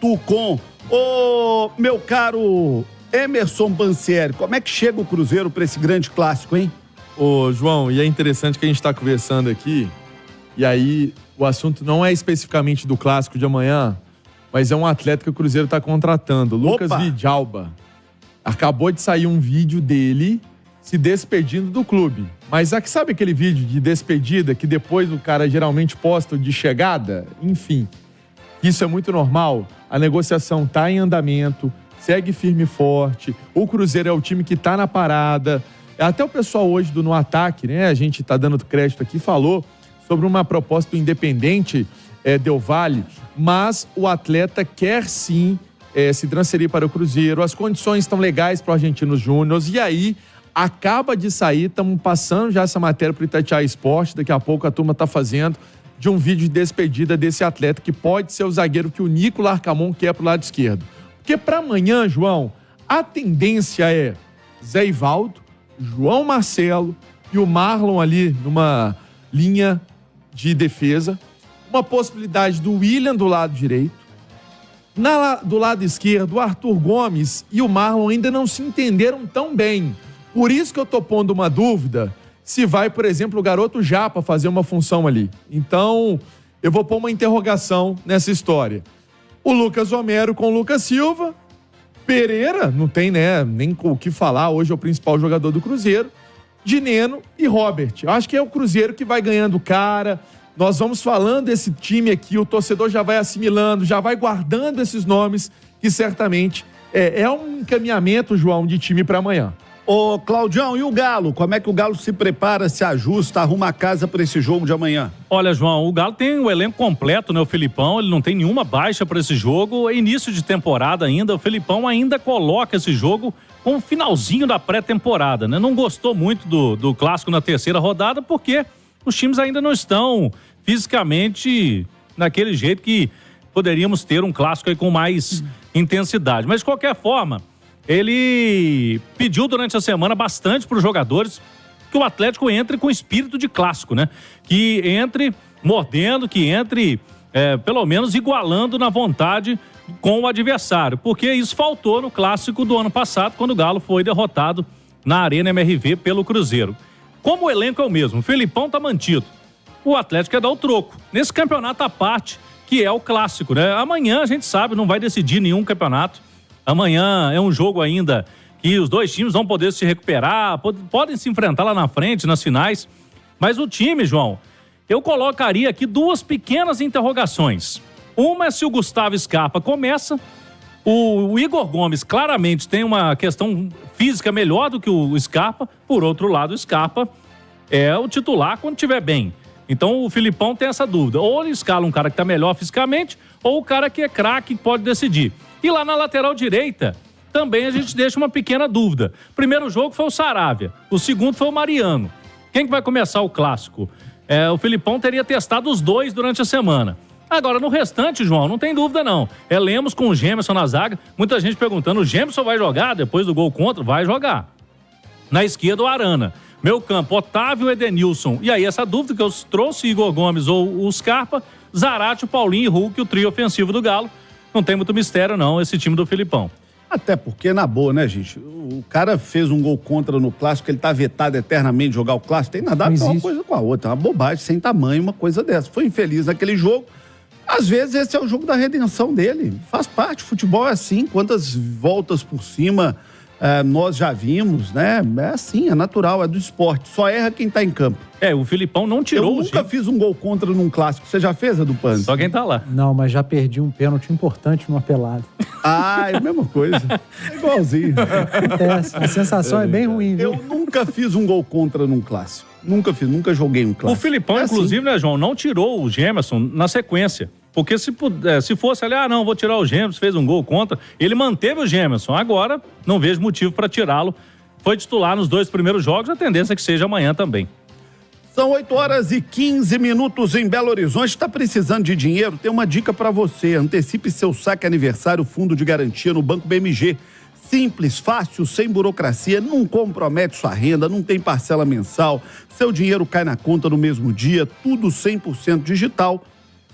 Tucum. Ô, meu caro Emerson Bansieri, como é que chega o Cruzeiro para esse grande clássico, hein? Ô, João, e é interessante que a gente está conversando aqui, e aí o assunto não é especificamente do clássico de amanhã, mas é um atleta que o Cruzeiro está contratando, Lucas Vidalba. Acabou de sair um vídeo dele se despedindo do clube. Mas sabe aquele vídeo de despedida que depois o cara geralmente posta de chegada? Enfim, isso é muito normal. A negociação está em andamento, segue firme e forte. O Cruzeiro é o time que está na parada. Até o pessoal hoje do No Ataque, né? A gente está dando crédito aqui, falou sobre uma proposta do Independente Del Valle, mas o atleta quer sim se transferir para o Cruzeiro. As condições estão legais para o Argentinos Júnior. E aí, acaba de sair, estamos passando já essa matéria para o Itatiaia Esporte, daqui a pouco a turma está fazendo, de um vídeo de despedida desse atleta, que pode ser o zagueiro que o Nicolas Arcamon quer para o lado esquerdo. Porque para amanhã, João, a tendência é Zé Ivaldo, João Marcelo e o Marlon ali numa linha de defesa. Uma possibilidade do William do lado direito. Do lado esquerdo, o Arthur Gomes e o Marlon ainda não se entenderam tão bem. Por isso que eu tô pondo uma dúvida se vai, por exemplo, o garoto Japa fazer uma função ali. Então, eu vou pôr uma interrogação nessa história. O Lucas Homero com o Lucas Silva. Pereira, não tem, né, nem o que falar, hoje é o principal jogador do Cruzeiro. Dineno e Robert. Eu acho que é o Cruzeiro que vai ganhando cara. Nós vamos falando desse time aqui, o torcedor já vai assimilando, já vai guardando esses nomes, que certamente é um encaminhamento, João, de time para amanhã. Ô, Claudião, e o Galo? Como é que o Galo se prepara, se ajusta, arruma a casa para esse jogo de amanhã? Olha, João, o Galo tem o elenco completo, né? O Felipão, ele não tem nenhuma baixa para esse jogo. É início de temporada ainda, o Felipão ainda coloca esse jogo com o finalzinho da pré-temporada, né? Não gostou muito do clássico na terceira rodada, porque os times ainda não estão fisicamente naquele jeito que poderíamos ter um clássico aí com mais intensidade. Mas, de qualquer forma, ele pediu durante a semana bastante para os jogadores que o Atlético entre com espírito de clássico, né? Que entre mordendo, que entre pelo menos igualando na vontade com o adversário, porque isso faltou no clássico do ano passado, quando o Galo foi derrotado na Arena MRV pelo Cruzeiro. Como o elenco é o mesmo, o Felipão tá mantido, o Atlético quer dar o troco nesse campeonato à parte, que é o clássico, né? Amanhã a gente sabe, não vai decidir nenhum campeonato. Amanhã é um jogo ainda que os dois times vão poder se recuperar, podem se enfrentar lá na frente, nas finais. Mas o time, João, eu colocaria aqui duas pequenas interrogações. Uma é se o Gustavo Scarpa começa. O Igor Gomes claramente tem uma questão física melhor do que o Scarpa. Por outro lado, o Scarpa é o titular quando estiver bem. Então o Filipão tem essa dúvida. Ou ele escala um cara que está melhor fisicamente, ou o cara que é craque que pode decidir. E lá na lateral direita, também a gente deixa uma pequena dúvida. O primeiro jogo foi o Saravia, o segundo foi o Mariano. Quem que vai começar o clássico? O Filipão teria testado os dois durante a semana. Agora, no restante, João, não tem dúvida não. É Lemos com o Gemerson na zaga. Muita gente perguntando, o Gemerson vai jogar depois do gol contra? Vai jogar. Na esquerda, o Arana. Meio campo, Otávio e Edenilson. E aí, essa dúvida que eu trouxe, Igor Gomes ou o Scarpa, Zarate, Paulinho e Hulk, o trio ofensivo do Galo. Não tem muito mistério, não, esse time do Filipão. Até porque, na boa, né, gente? O cara fez um gol contra no clássico, ele tá vetado eternamente de jogar o clássico. Tem nada a ver uma coisa com a outra. É uma bobagem, sem tamanho, uma coisa dessa. Foi infeliz naquele jogo. Às vezes, esse é o jogo da redenção dele. Faz parte, futebol é assim. Quantas voltas por cima nós já vimos, né? É assim, é natural, é do esporte. Só erra quem tá em campo. O Filipão não tirou. Eu nunca fiz um gol contra num clássico. Você já fez, Edu Panzi? Só quem tá lá. Não, mas já perdi um pênalti importante numa pelada. Ah, é a mesma coisa. É igualzinho. Acontece. A sensação é bem ruim, viu? Eu nunca fiz um gol contra num clássico. Nunca joguei um clássico. O Filipão, inclusive, né, João, não tirou o Gemerson na sequência. Porque se fosse ali, não, vou tirar o Gemerson, fez um gol contra, ele manteve o Gemerson. Agora, não vejo motivo para tirá-lo. Foi titular nos 2 primeiros jogos, a tendência é que seja amanhã também. São 8h15 em Belo Horizonte. Está precisando de dinheiro? Tem uma dica para você. Antecipe seu saque aniversário fundo de garantia no Banco BMG. Simples, fácil, sem burocracia, não compromete sua renda, não tem parcela mensal. Seu dinheiro cai na conta no mesmo dia, tudo 100% digital,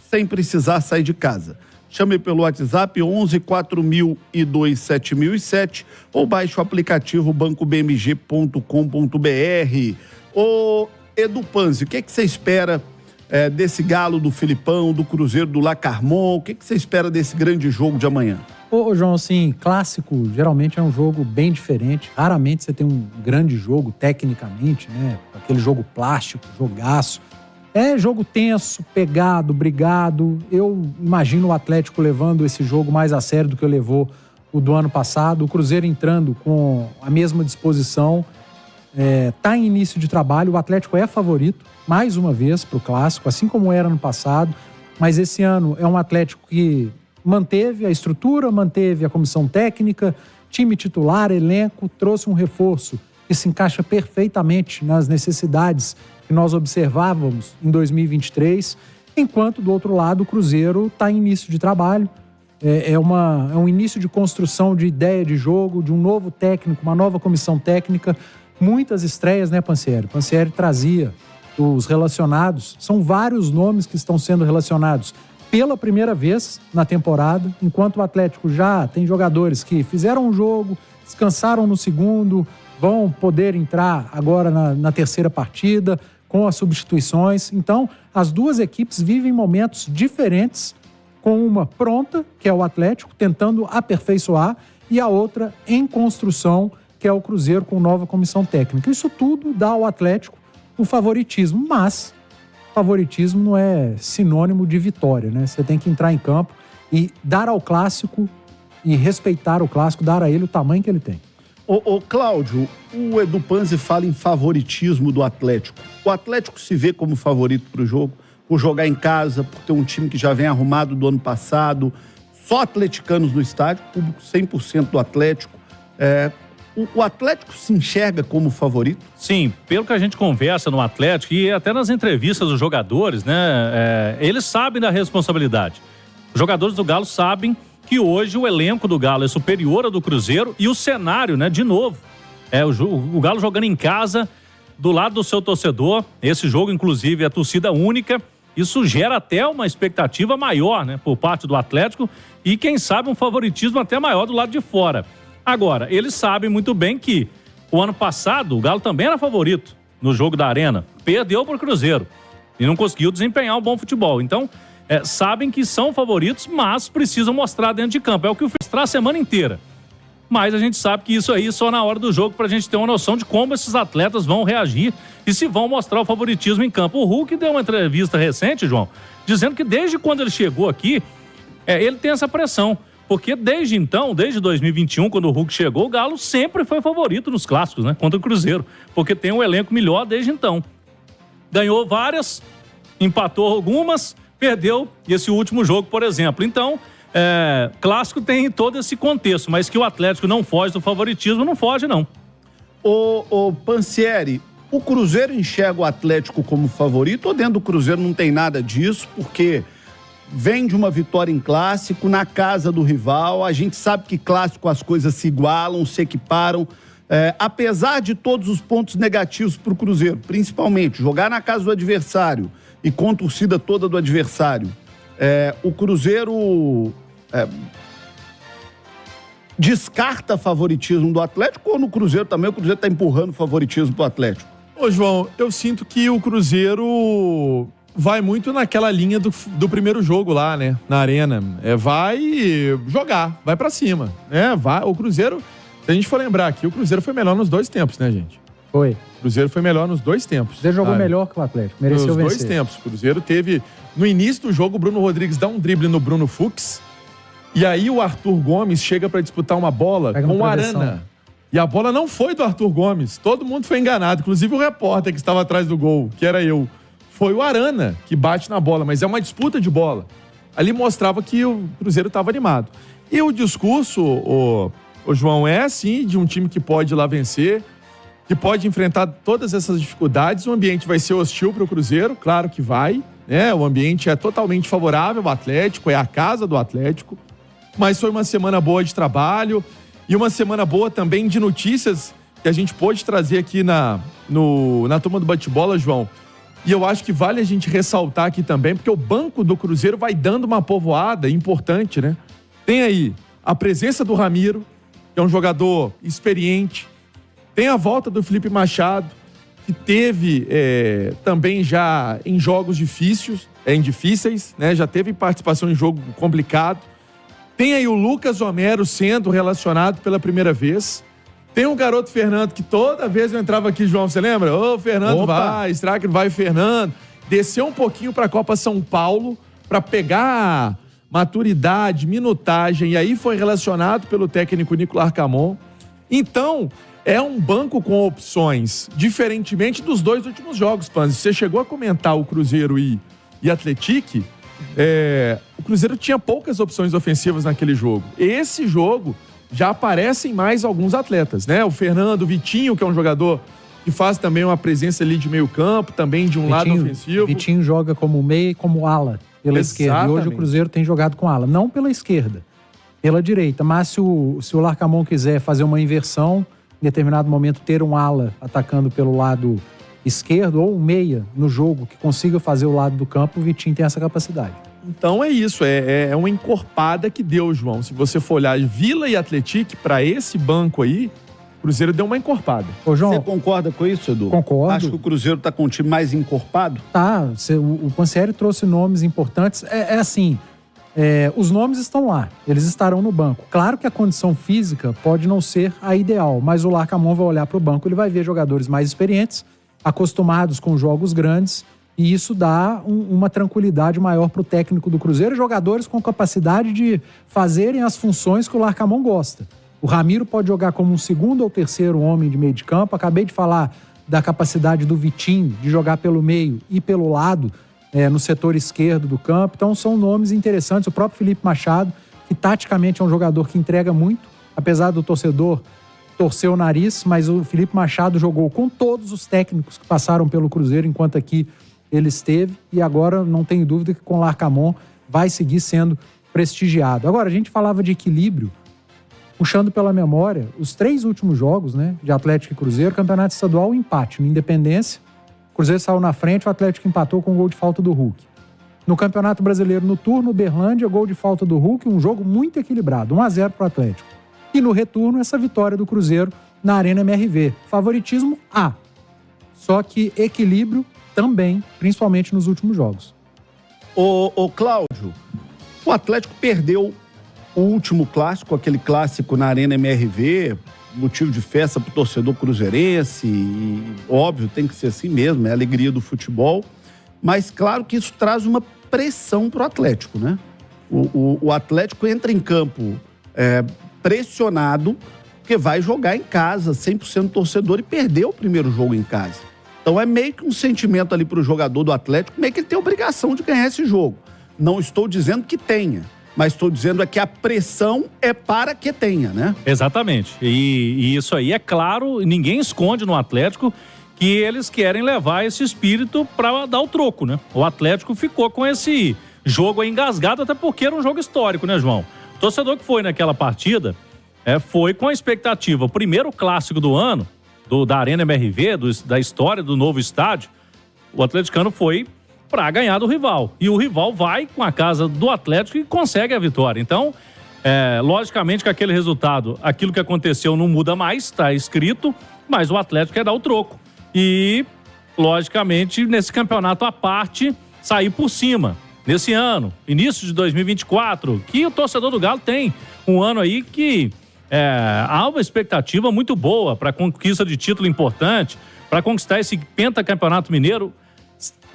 sem precisar sair de casa. chame pelo WhatsApp 11 4002 7007 ou baixe o aplicativo bancobmg.com.br. Ô Edu Panzi, o que você espera desse Galo do Filipão, do Cruzeiro do Lacarmon? O que você espera desse grande jogo de amanhã? Ô, João, assim, clássico geralmente é um jogo bem diferente. Raramente você tem um grande jogo tecnicamente, né? Aquele jogo plástico, jogaço. É jogo tenso, pegado, brigado. Eu imagino o Atlético levando esse jogo mais a sério do que levou o do ano passado. O Cruzeiro entrando com a mesma disposição. Tá em início de trabalho. O Atlético é favorito, mais uma vez, para o Clássico, assim como era no passado. Mas esse ano é um Atlético que manteve a estrutura, manteve a comissão técnica, time titular, elenco, trouxe um reforço que se encaixa perfeitamente nas necessidades que nós observávamos em 2023, enquanto, do outro lado, o Cruzeiro está em início de trabalho. É um início de construção de ideia de jogo, de um novo técnico, uma nova comissão técnica, muitas estreias, né, Pansieri? Pansieri trazia os relacionados, são vários nomes que estão sendo relacionados pela primeira vez na temporada, enquanto o Atlético já tem jogadores que fizeram um jogo, descansaram no segundo, vão poder entrar agora na terceira partida com as substituições. Então, as duas equipes vivem momentos diferentes, com uma pronta, que é o Atlético, tentando aperfeiçoar, e a outra em construção, que é o Cruzeiro com nova comissão técnica. Isso tudo dá ao Atlético o favoritismo, mas favoritismo não é sinônimo de vitória, né? Você tem que entrar em campo e dar ao Clássico e respeitar o Clássico, dar a ele o tamanho que ele tem. Ô Cláudio, o Edu Panzi fala em favoritismo do Atlético. O Atlético se vê como favorito para o jogo, por jogar em casa, por ter um time que já vem arrumado do ano passado, só atleticanos no estádio, público 100% do Atlético. O Atlético se enxerga como favorito? Sim, pelo que a gente conversa no Atlético e até nas entrevistas dos jogadores, né? Eles sabem da responsabilidade. Os jogadores do Galo sabem que hoje o elenco do Galo é superior ao do Cruzeiro e o cenário, né? De novo, o Galo jogando em casa, do lado do seu torcedor. Esse jogo, inclusive, é torcida única. Isso gera até uma expectativa maior, né? Por parte do Atlético e, quem sabe, um favoritismo até maior do lado de fora. Agora, eles sabem muito bem que o ano passado o Galo também era favorito no jogo da Arena. Perdeu para o Cruzeiro e não conseguiu desempenhar um bom futebol. Então, sabem que são favoritos, mas precisam mostrar dentro de campo. É o que o mostrar a semana inteira. Mas a gente sabe que isso aí só na hora do jogo, para a gente ter uma noção de como esses atletas vão reagir e se vão mostrar o favoritismo em campo. O Hulk deu uma entrevista recente, João, dizendo que desde quando ele chegou aqui, ele tem essa pressão. Porque desde então, desde 2021, quando o Hulk chegou, o Galo sempre foi favorito nos clássicos, né? Contra o Cruzeiro. Porque tem um elenco melhor desde então. Ganhou várias, empatou algumas, perdeu esse último jogo, por exemplo. Então, clássico tem todo esse contexto, mas que o Atlético não foge do favoritismo, não foge, não. Ô Pansieri, o Cruzeiro enxerga o Atlético como favorito ou dentro do Cruzeiro não tem nada disso, porque vem de uma vitória em clássico, na casa do rival, a gente sabe que clássico as coisas se igualam, se equiparam, apesar de todos os pontos negativos para o Cruzeiro, principalmente jogar na casa do adversário e com a torcida toda do adversário, o Cruzeiro descarta favoritismo do Atlético ou no Cruzeiro também o Cruzeiro está empurrando favoritismo para o Atlético? Ô João, eu sinto que o Cruzeiro vai muito naquela linha do primeiro jogo lá, né? Na Arena. Vai jogar, vai pra cima. O Cruzeiro, se a gente for lembrar aqui, o Cruzeiro foi melhor nos dois tempos, né, gente? Foi. O Cruzeiro foi melhor nos dois tempos. O Cruzeiro jogou melhor que o Atlético, mereceu vencer. Nos dois tempos. O Cruzeiro teve, no início do jogo, o Bruno Rodrigues dá um drible no Bruno Fux, e aí o Arthur Gomes chega pra disputar uma bola com o Arana. E a bola não foi do Arthur Gomes. Todo mundo foi enganado, inclusive o repórter que estava atrás do gol, que era eu. Foi o Arana que bate na bola, mas é uma disputa de bola. Ali mostrava que o Cruzeiro estava animado. E o discurso, o João, é assim, de um time que pode ir lá vencer, que pode enfrentar todas essas dificuldades. O ambiente vai ser hostil para o Cruzeiro, claro que vai, né? O ambiente é totalmente favorável ao Atlético, é a casa do Atlético. Mas foi uma semana boa de trabalho e uma semana boa também de notícias que a gente pôde trazer aqui na turma do Bate-Bola, João. E eu acho que vale a gente ressaltar aqui também, porque o banco do Cruzeiro vai dando uma povoada importante, né? Tem aí a presença do Ramiro, que é um jogador experiente. Tem a volta do Felipe Machado, que teve também já em jogos difíceis, né? Já teve participação em jogo complicado. Tem aí o Lucas Homero sendo relacionado pela primeira vez. Tem o garoto Fernando, que toda vez eu entrava aqui, João, você lembra? Ô, Fernando, vai, será que vai, Fernando? Desceu um pouquinho para a Copa São Paulo para pegar maturidade, minutagem, e aí foi relacionado pelo técnico Nicolas Arcamon. Então, é um banco com opções, diferentemente dos 2 últimos jogos, Panzi. Você chegou a comentar o Cruzeiro e Atlético. O Cruzeiro tinha poucas opções ofensivas naquele jogo. Esse jogo já aparecem mais alguns atletas, né? O Fernando, o Vitinho, que é um jogador que faz também uma presença ali de meio campo, também de um lado ofensivo. Vitinho joga como meia e como ala pela esquerda. E hoje o Cruzeiro tem jogado com ala, não pela esquerda, pela direita. Mas se o Larcamon quiser fazer uma inversão, em determinado momento ter um ala atacando pelo lado esquerdo ou um meia no jogo que consiga fazer o lado do campo, o Vitinho tem essa capacidade. Então é isso, é uma encorpada que deu, João. Se você for olhar Vila e Atlético, para esse banco aí, o Cruzeiro deu uma encorpada. Ô, João, você concorda com isso, Edu? Concordo. Acho que o Cruzeiro tá com um time mais encorpado? Tá, o Pansieri trouxe nomes importantes. Assim, os nomes estão lá, eles estarão no banco. Claro que a condição física pode não ser a ideal, mas o Larcamon vai olhar para o banco, ele vai ver jogadores mais experientes, acostumados com jogos grandes, e isso dá uma tranquilidade maior para o técnico do Cruzeiro, jogadores com capacidade de fazerem as funções que o Larcamon gosta. O Ramiro pode jogar como um segundo ou terceiro homem de meio de campo. Acabei de falar da capacidade do Vitinho de jogar pelo meio e pelo lado, no setor esquerdo do campo. Então são nomes interessantes. O próprio Felipe Machado, que taticamente é um jogador que entrega muito, apesar do torcedor torcer o nariz, mas o Felipe Machado jogou com todos os técnicos que passaram pelo Cruzeiro enquanto aqui ele esteve, e agora não tenho dúvida que com o Larcamon vai seguir sendo prestigiado. Agora, a gente falava de equilíbrio, puxando pela memória, os 3 últimos jogos, né, de Atlético e Cruzeiro, campeonato estadual, empate no Independência, o Cruzeiro saiu na frente, o Atlético empatou com um gol de falta do Hulk. No Campeonato Brasileiro, no turno, Uberlândia, gol de falta do Hulk, um jogo muito equilibrado, 1-0 para o Atlético. E no retorno, essa vitória do Cruzeiro na Arena MRV. Favoritismo A. Só que equilíbrio também, principalmente nos últimos jogos. Ô Cláudio, o Atlético perdeu o último clássico, aquele clássico na Arena MRV, motivo de festa pro torcedor cruzeirense, e, óbvio, tem que ser assim mesmo, é a alegria do futebol, mas claro que isso traz uma pressão pro Atlético, né? O Atlético entra em campo pressionado, porque vai jogar em casa, 100% torcedor, e perdeu o primeiro jogo em casa. Então é meio que um sentimento ali pro jogador do Atlético, meio que ele tem obrigação de ganhar esse jogo. Não estou dizendo que tenha, mas estou dizendo que a pressão é para que tenha, né? Exatamente. E isso aí é claro, ninguém esconde no Atlético que eles querem levar esse espírito para dar o troco, né? O Atlético ficou com esse jogo aí engasgado, até porque era um jogo histórico, né, João? O torcedor que foi naquela partida foi com a expectativa, o primeiro clássico do ano, da Arena MRV, da história do novo estádio, o atleticano foi para ganhar do rival. E o rival vai com a casa do Atlético e consegue a vitória. Então, logicamente que aquele resultado, aquilo que aconteceu não muda mais, está escrito, mas o Atlético quer dar o troco. E, logicamente, nesse campeonato à parte, sair por cima. Nesse ano, início de 2024, que o torcedor do Galo tem um ano aí que há uma expectativa muito boa para a conquista de título importante, para conquistar esse pentacampeonato mineiro.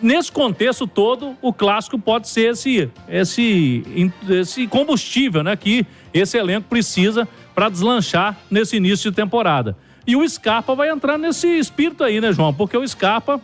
Nesse contexto todo, o clássico pode ser esse combustível, né, que esse elenco precisa para deslanchar nesse início de temporada. E o Scarpa vai entrar nesse espírito aí, né, João? Porque o Scarpa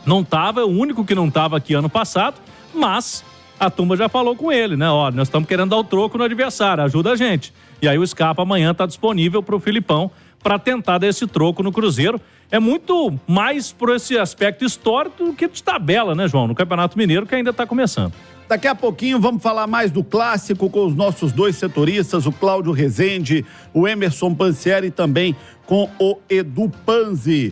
não estava, é o único que não estava aqui ano passado, mas a turma já falou com ele, né? Ó, nós estamos querendo dar o troco no adversário, ajuda a gente. E aí o Scarpa amanhã está disponível para o Filipão para tentar dar esse troco no Cruzeiro. É muito mais por esse aspecto histórico do que de tabela, né, João? No Campeonato Mineiro, que ainda está começando. Daqui a pouquinho vamos falar mais do clássico com os nossos 2 setoristas, o Cláudio Rezende, o Emerson Pansieri e também com o Edu Panzi.